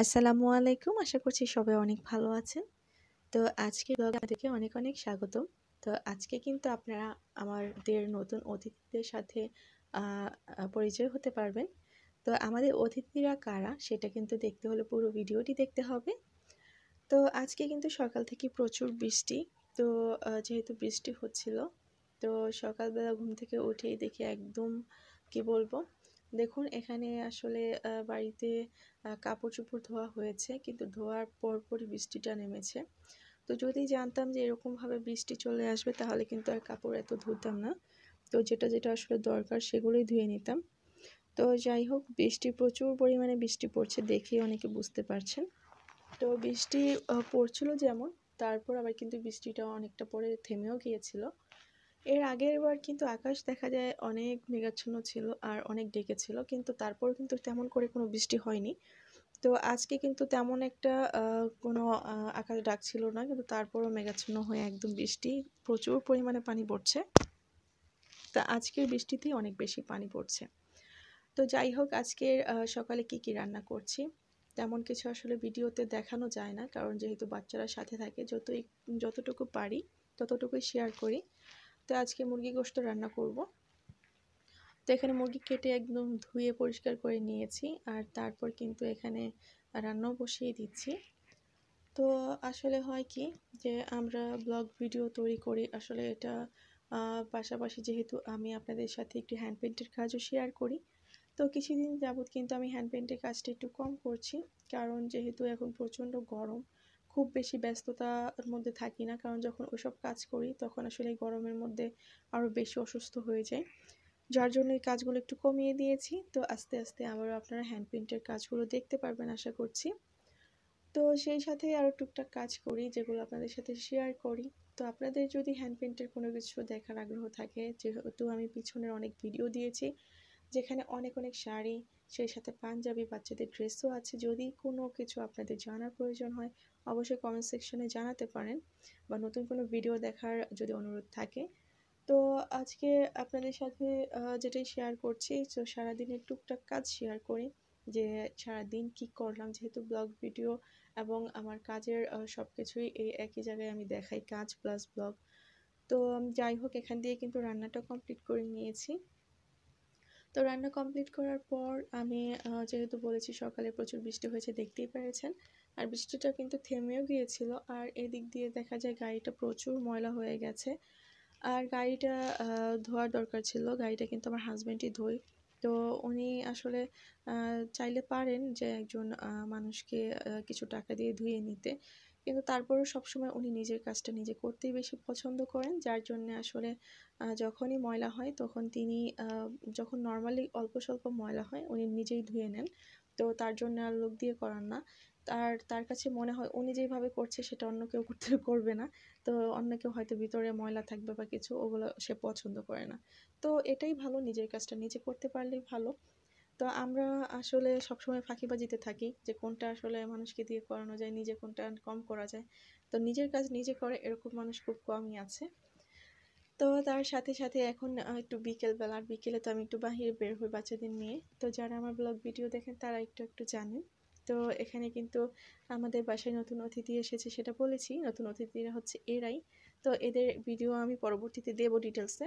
আসসালামু আলাইকুম। আশা করছি সবাই অনেক ভালো আছেন। তো আজকের ব্লগে আপনাদেরকে অনেক অনেক স্বাগতম। তো আজকে কিন্তু আপনারা আমাদের নতুন অতিথিদের সাথে আ আ পরিচয় হতে পারবেন। তো আমাদের অতিথিরা কারা সেটা কিন্তু দেখতে হলে পুরো ভিডিওটি দেখতে হবে। তো আজকে কিন্তু সকাল থেকে প্রচুর বৃষ্টি। তো যেহেতু বৃষ্টি হচ্ছিল, তো সকালবেলা ঘুম থেকে উঠেই দেখি একদম কি বলবো, দেখুন এখানে আসলে বাড়িতে কাপড়-চোপড় ধোয়া হয়েছে, কিন্তু ধোয়ার পরপরই বৃষ্টিটা নেমেছে। তো যদি জানতাম যে এরকমভাবে বৃষ্টি চলে আসবে তাহলে কিন্তু আর কাপড় এত ধুতাম না। তো যেটা আসলে দরকার সেগুলোই ধুয়ে নিতাম। তো যাই হোক, প্রচুর পরিমাণে বৃষ্টি পড়ছে দেখেই অনেকে বুঝতে পারছেন। তো বৃষ্টি পড়ছিল যেমন, তারপর আবার কিন্তু বৃষ্টিটা অনেকটা পরে থেমেও গিয়েছিল। এর আগের বার কিন্তু আকাশ দেখা যায় অনেক মেঘাচ্ছন্ন ছিল আর অনেক ডেকেছিল, কিন্তু তারপরও কিন্তু তেমন করে কোনো বৃষ্টি হয়নি। তো আজকে কিন্তু তেমন একটা কোনো আকাশ ডাকছিল না, কিন্তু তারপরও মেঘাচ্ছন্ন হয়ে একদম বৃষ্টি, প্রচুর পরিমাণে পানি পড়ছে। তা আজকের বৃষ্টিতেই অনেক বেশি পানি পড়ছে। তো যাই হোক, আজকের সকালে কি রান্না করছি তেমন কিছু আসলে ভিডিওতে দেখানো যায় না, কারণ যেহেতু বাচ্চারা সাথে থাকে, যতটুকু পারি ততটুকুই শেয়ার করি। তো আজকে মুরগি গোশত রান্না করব। তো এখানে মুরগি কেটে একদম ধুয়ে পরিষ্কার করে নিয়েছি, আর তারপর কিন্তু এখানে রান্নাও বসিয়ে দিচ্ছি। তো আসলে হয় কি, যে আমরা ব্লগ ভিডিও তৈরি করি, আসলে এটা পাশাপাশি যেহেতু আমি আপনাদের সাথে একটু হ্যান্ড পেইন্টের কাজও শেয়ার করি। তো কিছুদিন যাবৎ কিন্তু আমি হ্যান্ড পেইন্টের কাজটা একটু কম করছি, কারণ যেহেতু এখন প্রচণ্ড গরম, খুব বেশি ব্যস্ততার মধ্যে থাকি না, কারণ যখন ওইসব কাজ করি তখন আসলে গরমের মধ্যে আরও বেশি অসুস্থ হয়ে যায়, যার জন্য এই কাজগুলো একটু কমিয়ে দিয়েছি। তো আস্তে আস্তে আবারও আপনারা হ্যান্ড পেইন্টের কাজগুলো দেখতে পারবেন আশা করছি। তো সেই সাথে আরও টুকটাক কাজ করি যেগুলো আপনাদের সাথে শেয়ার করি। তো আপনাদের যদি হ্যান্ড পেইন্টের কোনো কিছু দেখার আগ্রহ থাকে, যেহেতু আমি পিছনের অনেক ভিডিও দিয়েছি যেখানে অনেক অনেক শাড়ি, সেই সাথে পাঞ্জাবি, বাচ্চাদের ড্রেসও আছে, যদি কোনো কিছু আপনাদের জানার প্রয়োজন হয় অবশ্যই কমেন্ট সেকশনে জানাতে পারেন, বা নতুন কোনো ভিডিও দেখার যদি অনুরোধ থাকে। তো আজকে আপনাদের সাথে যেটাই শেয়ার করছি, তো সারাদিনের টুকটাক কাজ শেয়ার করি, যে সারাদিন কি করলাম, যেহেতু ব্লগ ভিডিও এবং আমার কাজের সব কিছুই এই একই জায়গায় আমি দেখাই, কাজ প্লাস ব্লগ। তো যাই হোক, এখান দিয়ে কিন্তু রান্নাটা কমপ্লিট করে নিয়েছি। তো রান্না কমপ্লিট করার পর আমি যেহেতু বলেছি সকালে প্রচুর বৃষ্টি হয়েছে দেখতেই পেরেছেন, আর বৃষ্টিটা কিন্তু থেমেও গিয়েছিল, আর এদিক দিয়ে দেখা যায় গাড়িটা প্রচুর ময়লা হয়ে গেছে, আর গাড়িটা ধোয়ার দরকার ছিল। গাড়িটা কিন্তু আমার হাজব্যান্ডই ধোয়। তো উনি আসলে চাইলে পারেন যে একজন মানুষকে কিছু টাকা দিয়ে ধুয়ে নিতে, কিন্তু তারপরেও সবসময় উনি নিজের কাজটা নিজে করতেই বেশি পছন্দ করেন, যার জন্যে আসলে যখনই ময়লা হয় তখন তিনি যখন নর্মালি অল্প স্বল্প ময়লা হয় উনি নিজেই ধুয়ে নেন। তো তার জন্য আর লোক দিয়ে করান না। তার কাছে মনে হয় উনি যেভাবে করছে সেটা অন্য কেউ করবে না। তো অন্য কেউ হয়তো ভিতরে ময়লা থাকবে বা কিছু, ওগুলো সে পছন্দ করে না। তো এটাই ভালো, নিজের কাজটা নিজে করতে পারলেই ভালো। তো আমরা আসলে সবসময় ফাঁকিবাজিতে থাকি যে কোনটা আসলে মানুষকে দিয়ে করানো যায়, নিজে কোনটা কম করা যায়। তো নিজের কাজ নিজে করে এরকম মানুষ খুব কমই আছে। তো তার সাথে সাথে এখন একটু বিকেলবেলা, আর বিকেলে তো আমি একটু বাহিরে বের হই বাচ্চাদের নিয়ে। তো যারা আমার ব্লগ ভিডিও দেখেন তারা একটু জানেন। তো এখানে কিন্তু আমাদের বাসায় নতুন অতিথি এসেছে, সেটা বলেছি। নতুন অতিথিরা হচ্ছে এরাই। তো এদের ভিডিও আমি পরবর্তীতে দেবো ডিটেলসে।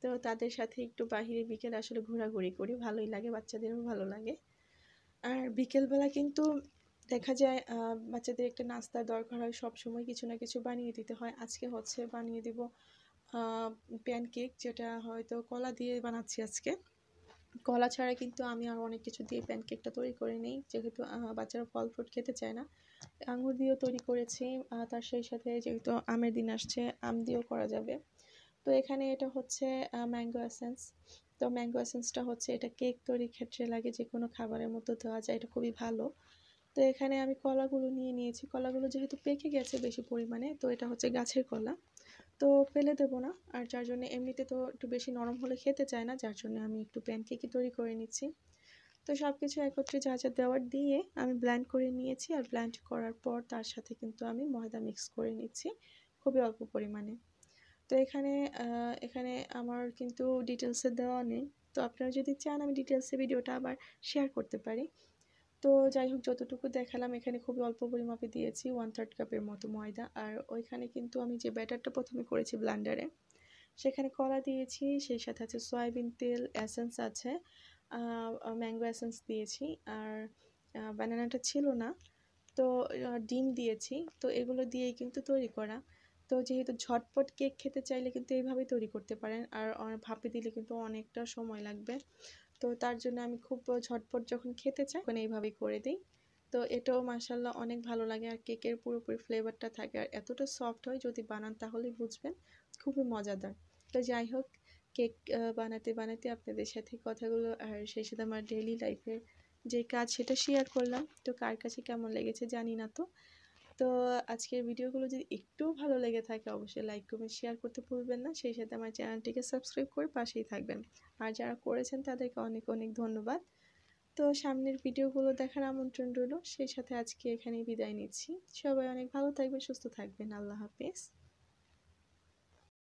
তো তাদের সাথে একটু বাহিরে বিকেলে আসলে ঘোরাঘুরি করি, ভালোই লাগে, বাচ্চাদেরও ভালো লাগে। আর বিকেলবেলা কিন্তু দেখা যায় বাচ্চাদের একটা নাস্তার দরকার হয়, সবসময় কিছু না কিছু বানিয়ে দিতে হয়। আজকে হচ্ছে বানিয়ে দিব প্যানকেক, যেটা হয়তো কলা দিয়ে বানাচ্ছি আজকে। কলা ছাড়া কিন্তু আমি আরও অনেক কিছু দিয়ে প্যানকেকটা তৈরি করে নিই, যেহেতু বাচ্চারা ফল ফ্রুট খেতে চায় না। আঙুর দিয়েও তৈরি করেছি, তার সেই সাথে যেহেতু আমের দিন আসছে আম দিয়েও করা যাবে। তো এখানে এটা হচ্ছে ম্যাঙ্গো এসেন্স। তো ম্যাঙ্গো এসেন্সটা হচ্ছে, এটা কেক তৈরির ক্ষেত্রে লাগে, যে কোনো খাবারের মধ্যে দেওয়া যায়, এটা খুবই ভালো। তো এখানে আমি কলাগুলো নিয়ে নিয়েছি। কলাগুলো যেহেতু পেকে গেছে বেশি পরিমাণে, তো এটা হচ্ছে গাছের কলা, তো ফেলে দেবো না। আর যার জন্য এমনিতে তো একটু বেশি নরম হলে খেতে চায় না, যার জন্য আমি একটু প্যানকেকই তৈরি করে নিচ্ছি। তো সব কিছু একত্রে যা যা দেওয়ার দিয়ে আমি ব্লেন্ড করে নিয়েছি, আর ব্লেন্ড করার পর তার সাথে কিন্তু আমি ময়দা মিক্স করে নিচ্ছি খুবই অল্প পরিমাণে। তো এখানে আমার কিন্তু ডিটেলসে দেওয়া নেই। তো আপনারা যদি চান আমি ডিটেলসে ভিডিওটা আবার শেয়ার করতে পারি। তো যাই হোক, যতটুকু দেখালাম এখানে খুবই অল্প পরিমাপে দিয়েছি 1/3 কাপের মতো ময়দা। আর ওইখানে কিন্তু আমি যে ব্যাটারটা প্রথমে করেছি ব্লান্ডারে, সেখানে কলা দিয়েছি, সেই সাথে আছে সয়াবিন তেল, এসেন্স আছে, ম্যাঙ্গো এসেন্স দিয়েছি, আর বানানাটা ছিল না, তো ডিম দিয়েছি। তো এগুলো দিয়েই কিন্তু তৈরি করা। তো যেহেতু ঝটপট কেক খেতে চাইলে কিন্তু এইভাবেই তৈরি করতে পারেন, আর ভাপে দিলে কিন্তু অনেকটা সময় লাগবে। তো তার জন্য আমি খুব ঝটপট যখন খেতে চাই তখন এইভাবেই করে দিই। তো এটাও মাশাআল্লাহ অনেক ভালো লাগে, আর কেকের পুরোপুরি ফ্লেভারটা থাকে, আর এতটা সফট হয়, যদি বানান তাহলেই বুঝবেন, খুবই মজাদার। তো যাই হোক, কেক বানাতে বানাতে আপনাদের সাথে কথাগুলো আর সেই সাথে আমার ডেইলি লাইফের যে কাজ সেটা শেয়ার করলাম। তো কার কাছে কেমন লেগেছে জানি না। তো আজকের ভিডিওগুলো যদি একটু ভালো লেগে থাকে অবশ্যই লাইক কমেন্ট শেয়ার করতে ভুলবেন না, সেই সাথে আমার চ্যানেলটিকে সাবস্ক্রাইব করে পাশেই থাকবেন। আর যারা করেছেন তাদেরকে অনেক অনেক ধন্যবাদ। তো সামনের ভিডিওগুলো দেখার আমন্ত্রণ রইল। সেই সাথে আজকে এখানেই বিদায় নিচ্ছি। সবাই অনেক ভালো থাকবেন, সুস্থ থাকবেন। আল্লাহ হাফেজ।